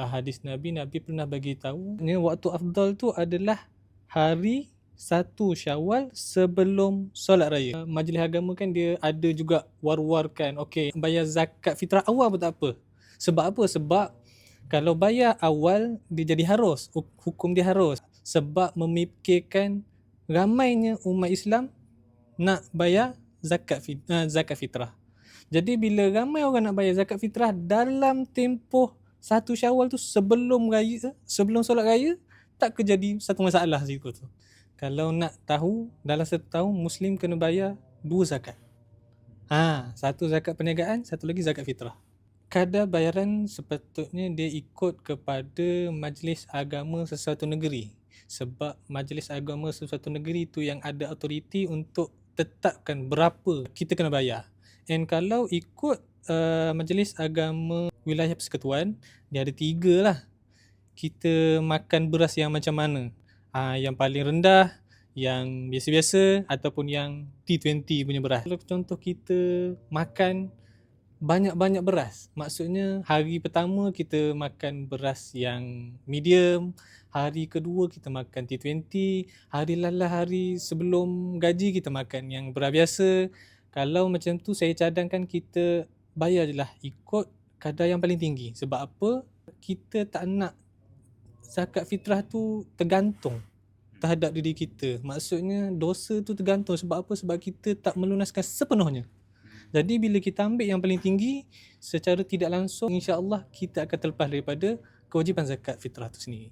hadis Nabi pernah bagi tahu waktu afdal tu adalah hari 1 Syawal sebelum solat raya. Majlis agama kan dia ada juga war-warkan, okey, bayar zakat fitrah awal pun tak apa. Sebab apa? Sebab kalau bayar awal dia jadi harus, hukum dia harus. Sebab memikirkan ramainya umat Islam nak bayar zakat fitrah. Jadi bila ramai orang nak bayar zakat fitrah dalam tempoh 1 Syawal tu sebelum raya, sebelum solat raya, tak kejadi satu masalah situ tu. Kalau nak tahu, dalam 1 tahun Muslim kena bayar 2 zakat. Satu zakat perniagaan, satu lagi zakat fitrah. Kadar bayaran sepatutnya dia ikut kepada majlis agama sesuatu negeri. Sebab majlis agama sesuatu negeri tu yang ada autoriti untuk tetapkan berapa kita kena bayar. And kalau ikut majlis agama wilayah persekutuan, dia ada 3 lah. Kita makan beras yang macam mana? Yang paling rendah, yang biasa-biasa ataupun yang T20 punya beras. Kalau contoh kita makan banyak-banyak beras, maksudnya hari pertama kita makan beras yang medium, hari kedua kita makan T20, hari sebelum gaji kita makan yang beras biasa. Kalau macam tu saya cadangkan kita bayar je lah ikut kadar yang paling tinggi. Sebab apa? Kita tak nak zakat fitrah tu tergantung terhadap diri kita. Maksudnya dosa tu tergantung. Sebab apa? Sebab kita tak melunaskan sepenuhnya. Jadi bila kita ambil yang paling tinggi, secara tidak langsung insya-Allah kita akan terlepas daripada kewajipan zakat fitrah tu sendiri.